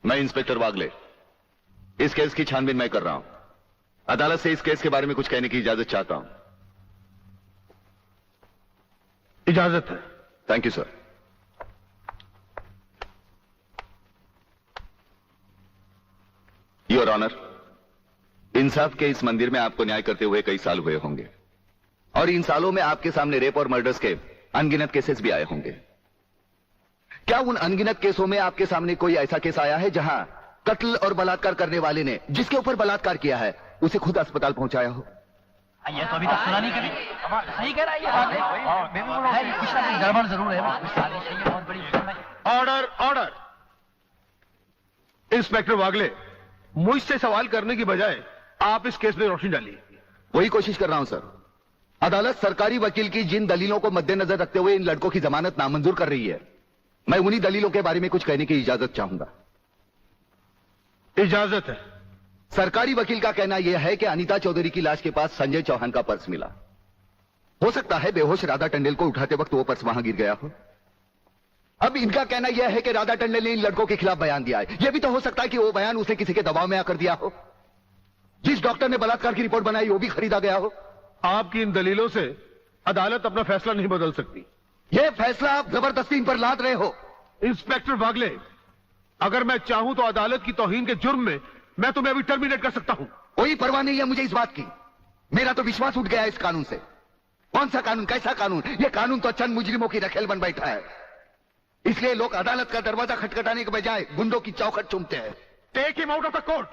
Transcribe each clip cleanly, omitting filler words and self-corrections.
मैं इंस्पेक्टर वागले, इस केस की छानबीन मैं कर रहा हूं। अदालत से इस केस के बारे में कुछ कहने की इजाजत चाहता हूं। इजाजत है। Thank you sir. Your honour, इंसाफ के इस मंदिर में आपको न्याय करते हुए कई साल हुए होंगे और इन सालों में आपके सामने रेप और मर्डर्स के अनगिनत केसेस भी आए होंगे। क्या उन अनगिनत केसों में आपके सामने कोई ऐसा केस आया है जहां कत्ल और बलात्कार करने वाले ने जिसके ऊपर बलात्कार किया है उसे खुद अस्पताल पहुंचाया हो? ये तो अभी तक सुना नहीं कभी। सही कह रहा है ये कुछ ना गड़बड़ जरूर है। बहुत बड़ी ऑर्डर, ऑर्डर। इंस्पेक्टर वागले, मुझसे सवाल करने की बजाय आप इस केस में रोशनी डालिए। वही कोशिश कर रहा हूं सर। अदालत सरकारी वकील की जिन दलीलों को मद्देनजर रखते हुए इन लड़कों की जमानत नामंजूर कर रही है, मैं उन्हीं दलीलों के बारे में कुछ कहने की इजाजत चाहूंगा। इजाजत है। सरकारी वकील का कहना यह है कि अनीता चौधरी की लाश के पास संजय चौहान का पर्स मिला। हो सकता है बेहोश राधा टंडेल को उठाते वक्त वो पर्स वहां गिर गया हो। अब इनका कहना यह है कि राधा टंडेल ने इन लड़कों के खिलाफ बयान दिया है। यह भी तो हो सकता है कि वो बयान उसे किसी के दबाव में आकर दिया हो। जिस डॉक्टर ने बलात्कार की रिपोर्ट बनाई वो भी खरीदा गया हो। आपकी इन दलीलों से अदालत अपना फैसला नहीं बदल सकती। यह फैसला आप जबरदस्ती इन पर लाद रहे हो। इंस्पेक्टर वागले, अगर मैं चाहूं तो अदालत की तौहीन के जुर्म में मैं तुम्हें अभी टर्मिनेट कर सकता हूं। कोई परवाह नहीं है मुझे इस बात की। मेरा तो विश्वास उठ गया इस कानून से। कौन सा कानून, कैसा कानून? यह कानून तो चंद मुजरिमों की रखेल बन बैठा है। इसलिए लोग अदालत का दरवाजा खटखटाने के बजाय गुंडों की चौखट चूमते हैं। Take him out of the court.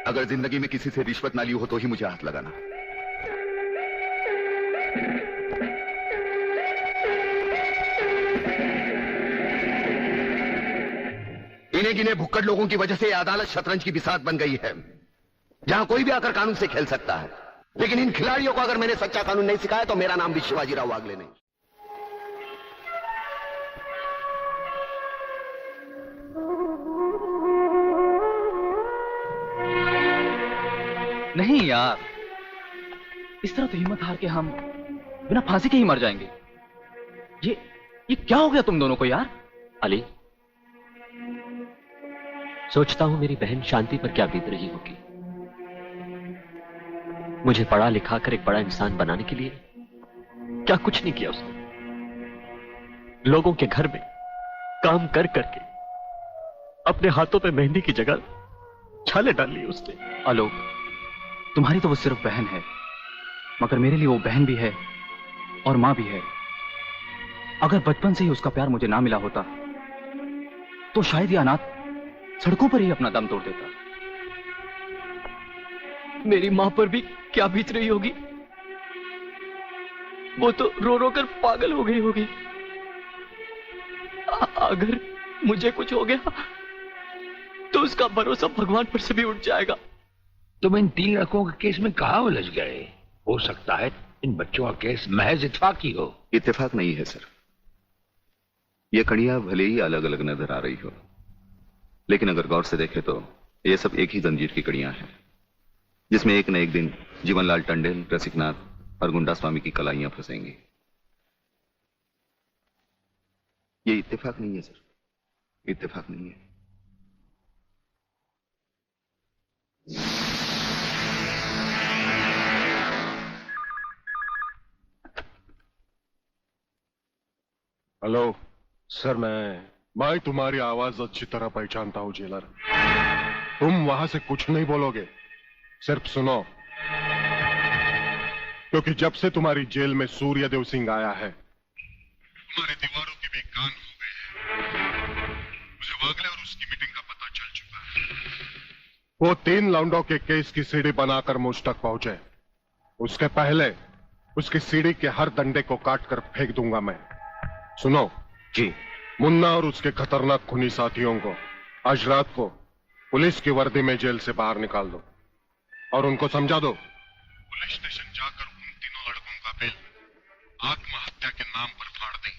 अगर जिंदगी में किसी से रिश्वत ना ली हो तो ही मुझे हाथ लगाना। इन्हें गिने भुक्कड़ लोगों की वजह से अदालत शतरंज की बिसात बन गई है, जहां कोई भी आकर कानून से खेल सकता है। लेकिन इन खिलाड़ियों को अगर मैंने सच्चा कानून नहीं सिखाया तो मेरा नाम भी शिवाजीराव वागले नहीं। नहीं यार, इस तरह तो हिम्मत हार के हम बिना फांसी के ही मर जाएंगे। ये क्या हो गया तुम दोनों को यार? अली, सोचता हूं मेरी बहन शांति पर क्या बीत रही होगी। मुझे पढ़ा लिखा कर एक बड़ा इंसान बनाने के लिए क्या कुछ नहीं किया उसने। लोगों के घर में काम कर करके अपने हाथों पे मेहंदी की जगह छाले डाल ली उसने। आलोक, तुम्हारी तो वो सिर्फ बहन है, मगर मेरे लिए वो बहन भी है और मां भी है। अगर बचपन से ही उसका प्यार मुझे ना मिला होता तो शायद ये अनाथ सड़कों पर ही अपना दम तोड़ देता। मेरी मां पर भी क्या बीत रही होगी। वो तो रो रो कर पागल हो गई होगी। अगर मुझे कुछ हो गया तो उसका भरोसा भगवान पर से भी उठ जाएगा। तुम इन 3 लड़कों के केस में कहां उलझ गए? हो सकता है इन बच्चों का केस महज इत्तेफाकी हो। इत्तेफाक नहीं है सर। ये कड़ियां भले ही अलग अलग नजर आ रही हो, लेकिन अगर गौर से देखें तो ये सब एक ही जंजीर की कड़ियां हैं, जिसमें एक न एक दिन जीवनलाल टंडेल, रसिकनाथ और गुंडा स्वामी की कलाइयां फंसेंगी। ये इत्तेफाक नहीं है सर, इत्तेफाक नहीं है। हेलो सर, मैं तुम्हारी आवाज अच्छी तरह पहचानता हूं जेलर। तुम वहां से कुछ नहीं बोलोगे, सिर्फ सुनो, क्योंकि जब से तुम्हारी जेल में सूर्यदेव सिंह आया है तुम्हारी दीवारों के भी कान हो गए हैं। मुझे वागले और उसकी मीटिंग का पता चल चुका है। वो 3 लौंडों के केस की सीढ़ी बनाकर मुझ तक पहुंचे, उसके पहले उसकी सीढ़ी के हर डंडे को काटकर फेंक दूंगा मैं। सुनो जी। मुन्ना और उसके खतरनाक खूनी साथियों को आज रात को पुलिस की वर्दी में जेल से बाहर निकाल दो और उनको समझा दो पुलिस स्टेशन जाकर उन तीनों लड़कों का बिल आत्महत्या के नाम पर फाड़ दें।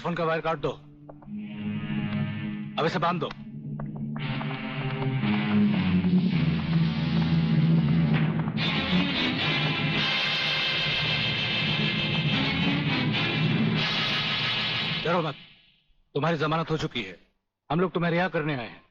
फोन का वायर काट दो, अब इसे बांध दो। डरो मत, तुम्हारी जमानत हो चुकी है, हम लोग तुम्हें रिहा करने आए हैं।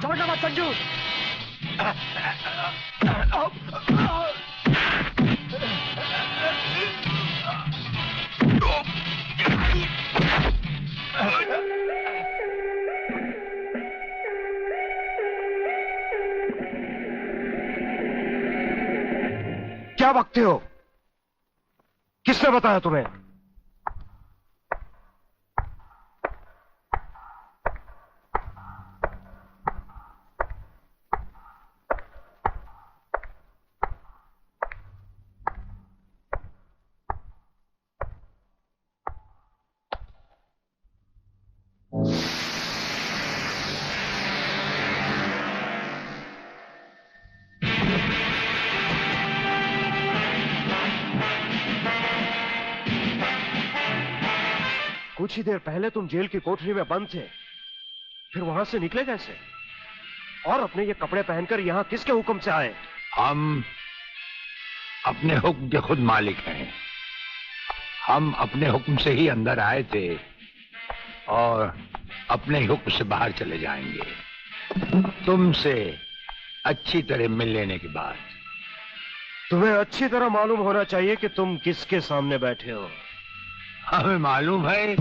छोड़ना मत संजू। क्या बकते हो? किसने बताया तुम्हें? कुछ ही देर पहले तुम जेल की कोठरी में बंद थे, फिर वहां से निकले कैसे? और अपने ये कपड़े पहनकर यहां किसके हुक्म से आए? हम अपने हुक्म के खुद मालिक हैं। हम अपने हुक्म से ही अंदर आए थे और अपने हुक्म से बाहर चले जाएंगे। तुमसे अच्छी तरह मिल लेने के बाद। तुम्हें अच्छी तरह मालूम होना चाहिए कि तुम किसके सामने बैठे हो। हमें मालूम है,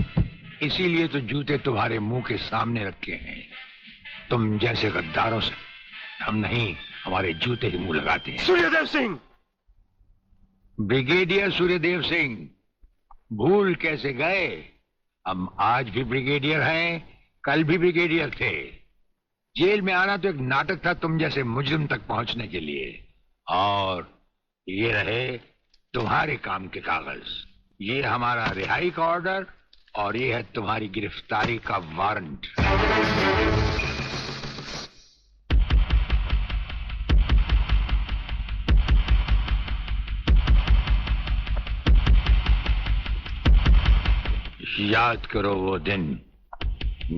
इसीलिए तो जूते तुम्हारे मुंह के सामने रखे हैं। तुम जैसे गद्दारों से हम नहीं, हमारे जूते ही मुंह लगाते हैं। सूर्यदेव सिंह! ब्रिगेडियर सूर्यदेव सिंह, भूल कैसे गए? हम आज भी ब्रिगेडियर हैं, कल भी ब्रिगेडियर थे। जेल में आना तो एक नाटक था तुम जैसे मुजरिम तक पहुंचने के लिए। और ये रहे तुम्हारे काम के कागज। ये हमारा रिहाई का ऑर्डर और ये है तुम्हारी गिरफ्तारी का वारंट। याद करो वो दिन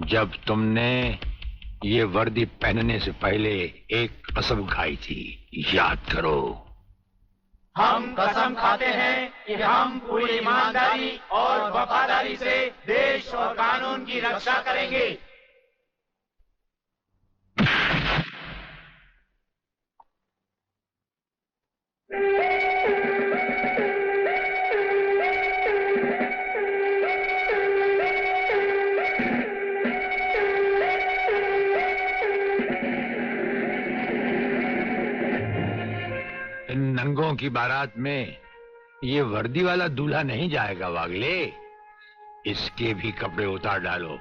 जब तुमने ये वर्दी पहनने से पहले एक कसम खाई थी। याद करो। हम कसम खाते हैं कि हम पूरी ईमानदारी और वफादारी से देश और कानून की रक्षा करेंगे। इन नंगों की बारात में ये वर्दी वाला दूल्हा नहीं जाएगा वागले। इसके भी कपड़े उतार डालो।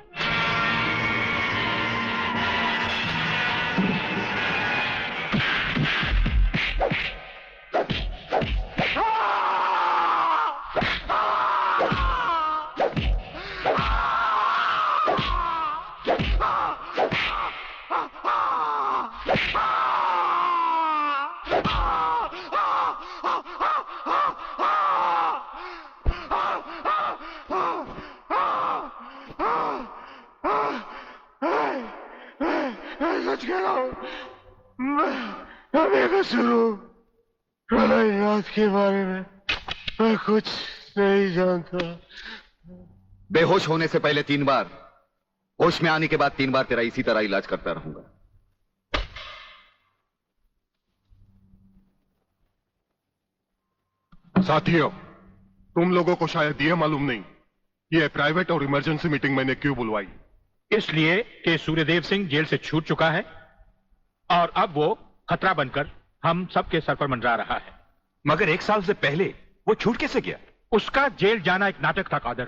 सच कह रहा हूं, मैं बेकसूर हूं। रात के बारे में मैं कुछ नहीं जानता। बेहोश होने से पहले 3 बार, होश में आने के बाद 3 बार तेरा इसी तरह इलाज करता रहूंगा। साथियों, तुम लोगों को शायद यह मालूम नहीं, ये प्राइवेट और इमरजेंसी मीटिंग मैंने क्यों बुलवाई। इसलिए कि सूर्यदेव सिंह जेल से छूट चुका है और अब वो खतरा बनकर हम सबके सर पर मंडरा रहा है। मगर 1 साल से पहले वो छूट कैसे गया? उसका जेल जाना एक नाटक था कादर।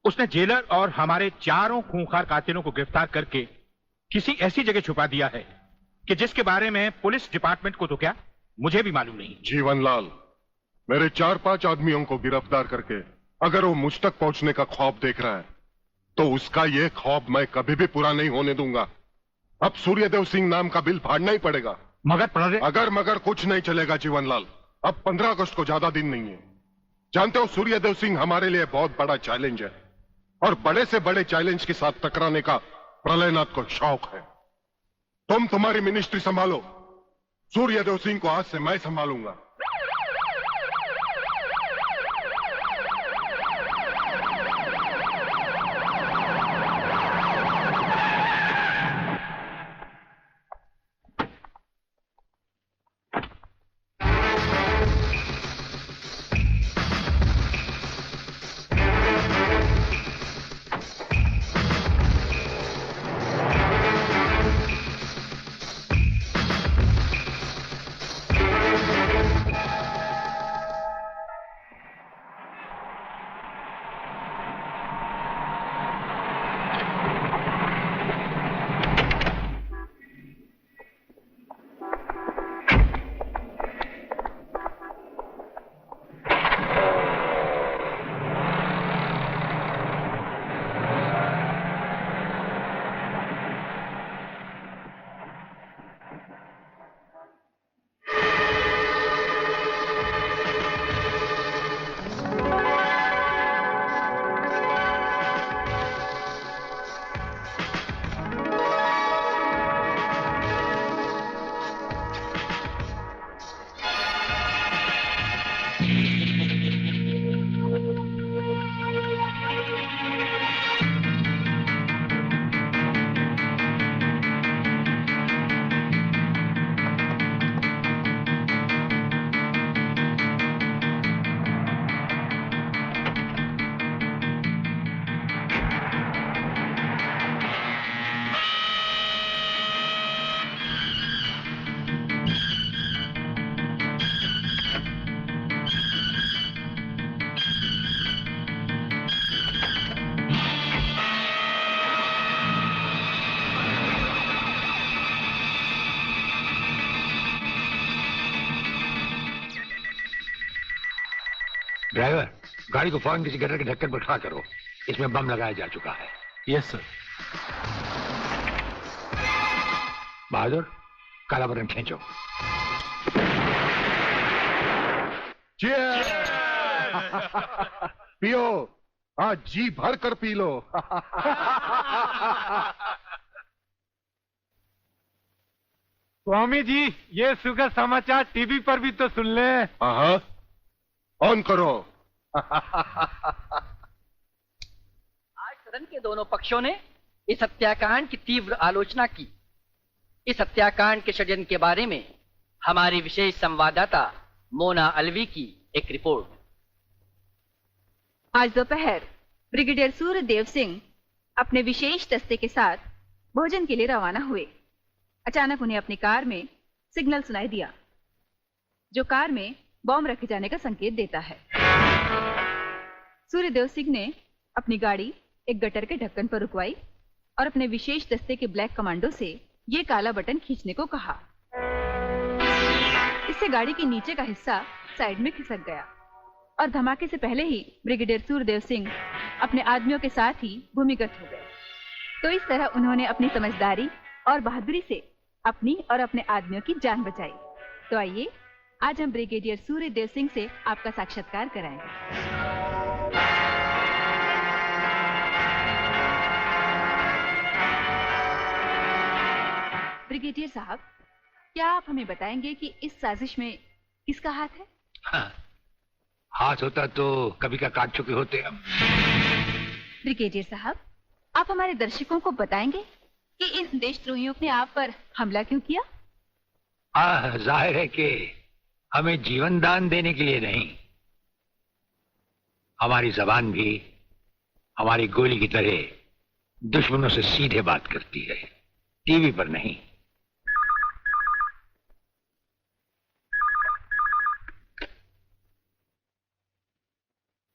उसने जेलर और हमारे 4 खूंखार कातिलों को गिरफ्तार करके किसी ऐसी जगह छुपा दिया है कि जिसके बारे में पुलिस डिपार्टमेंट को तो क्या, मुझे भी मालूम नहीं। जीवनलाल, मेरे 4-5 आदमियों को गिरफ्तार करके अगर वो मुझ तक पहुंचने का ख्वाब देख रहा है तो उसका ये ख्वाब मैं कभी भी पूरा नहीं होने दूंगा। अब सूर्यदेव सिंह नाम का बिल फाड़ना ही पड़ेगा। मगर अगर मगर कुछ नहीं चलेगा जीवनलाल। अब 15 अगस्त को ज्यादा दिन नहीं है। जानते हो, सूर्यदेव सिंह हमारे लिए बहुत बड़ा चैलेंज है और बड़े से बड़े चैलेंज के साथ टकराने का प्रलयनाथ को शौक है। तुम तुम्हारी मिनिस्ट्री संभालो, सूर्यदेव सिंह को आज से मैं संभालूंगा। ड्राइवर, गाड़ी को फौरन किसी गटर के ढक्कन पर खड़ा करो। इसमें बम लगाया जा चुका है। Yes sir. बहादुर, काला बटन खींचो। पियो, आज जी भर कर पी लो। स्वामी जी, ये सुखद समाचार टीवी पर भी तो सुन ले। हाँ, ऑन करो। आज सदन के दोनों पक्षों ने इस हत्याकांड की तीव्र आलोचना की। इस हत्याकांड के षड्यंत्र के बारे में हमारी विशेष संवाददाता मोना अलवी की एक रिपोर्ट। आज दोपहर ब्रिगेडियर सूर्यदेव सिंह अपने विशेष दस्ते के साथ भोजन के लिए रवाना हुए। अचानक उन्हें अपनी कार में सिग्नल सुनाई दिया, जो कार में बॉम्ब रखे जाने का संकेत देता है। सूर्यदेव सिंह ने अपनी गाड़ी एक गटर के ढक्कन पर रुकवाई और अपने विशेष दस्ते के ब्लैक कमांडो से ये काला बटन खींचने को कहा। इससे गाड़ी के नीचे का हिस्सा साइड में खिसक गया और धमाके से पहले ही ब्रिगेडियर सूर्यदेव सिंह अपने आदमियों के साथ ही भूमिगत हो गए। तो इस तरह उन्होंने अपनी समझदारी और बहादुरी से अपनी और अपने आदमियों की जान बचाई। तो आइए आज हम ब्रिगेडियर सूर्यदेव सिंह से आपका साक्षात्कार कराएंगे। ब्रिगेडियर साहब, क्या आप हमें बताएंगे कि इस साजिश में किसका हाथ है? हाँ, हाथ होता तो कभी का काट चुके होते हम। ब्रिगेडियर साहब, आप हमारे दर्शकों को बताएंगे कि इन देशद्रोहियों ने आप पर हमला क्यों किया? जाहिर है कि हमें जीवन दान देने के लिए नहीं, हमारी जबान भी हमारी गोली की तरह दुश्मनों से सीधे बात करती है, टीवी पर नहीं।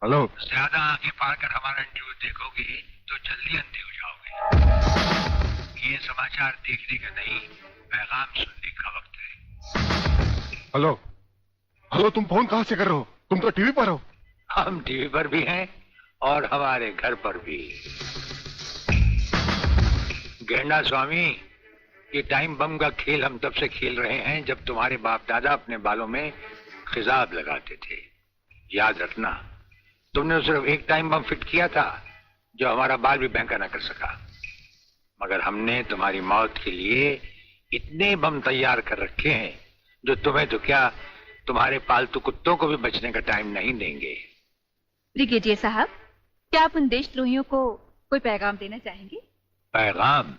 हेलो। ज्यादा आंखें फाड़ कर हमारा इंटरव्यू देखोगे तो जल्दी अंधे हो जाओगे। ये समाचार देखने का नहीं, पैगाम सुनने का वक्त है। हेलो हेलो, तुम फोन कहां से कर रहे हो? तुम तो टीवी पर हो। हम टीवी पर भी हैं और हमारे घर पर भी। गेंडा स्वामी, ये टाइम बम का खेल हम तब से खेल रहे हैं जब तुम्हारे बाप दादा अपने बालों में खिजाब लगाते थे। याद रखना, तुमने सिर्फ एक टाइम बम फिट किया था जो हमारा बाल भी बैंका न कर सका, मगर हमने तुम्हारी मौत के लिए इतने बम तैयार कर रखे हैं जो तुम्हें तो क्या, तुम्हारे पालतू कुत्तों को भी बचने का टाइम नहीं देंगे। ब्रिगेडियर साहब, क्या आप उन देशद्रोहियों को कोई पैगाम देना चाहेंगे? पैगाम?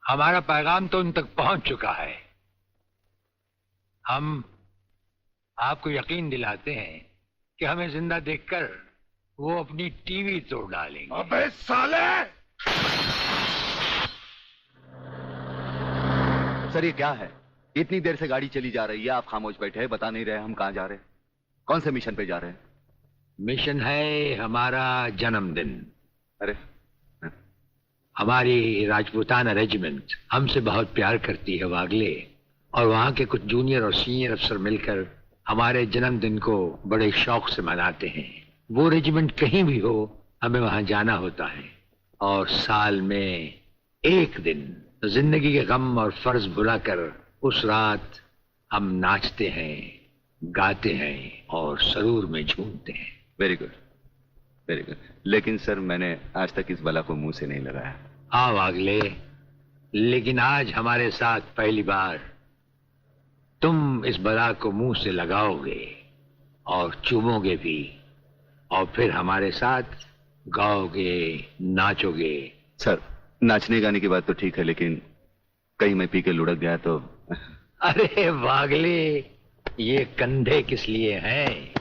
हमारा पैगाम तो उन तक पहुंच चुका है। हम आपको यकीन दिलाते हैं कि हमें जिंदा देखकर वो अपनी टीवी तोड़ डालेंगे। अबे साले! सर ये क्या है? इतनी देर से गाड़ी चली जा रही है, आप खामोश बैठे हैं, बता नहीं रहे हम कहां जा रहे हैं, कौन से मिशन पे जा रहे हैं? मिशन है हमारा जन्मदिन। अरे हमारी राजपूताना रेजिमेंट हमसे बहुत प्यार करती है वागले, और वहां के कुछ जूनियर और सीनियर अफसर मिलकर हमारे जन्मदिन को बड़े शौक से मनाते हैं। वो रेजिमेंट कहीं भी हो, हमें वहां जाना होता है, और साल में एक दिन जिंदगी के गम और फर्ज भुलाकर उस रात हम नाचते हैं, गाते हैं और सरूर में झूमते हैं। Very good, very good. लेकिन सर मैंने आज तक इस बला को मुंह से नहीं लगाया। हाँ वागले, लेकिन आज हमारे साथ पहली बार तुम इस बला को मुंह से लगाओगे और चूमोगे भी, और फिर हमारे साथ गाओगे, नाचोगे। सर नाचने गाने की बात तो ठीक है, लेकिन कहीं मैं पी के लुढ़क गया तो। अरे वागले, ये कंधे किस लिए हैं?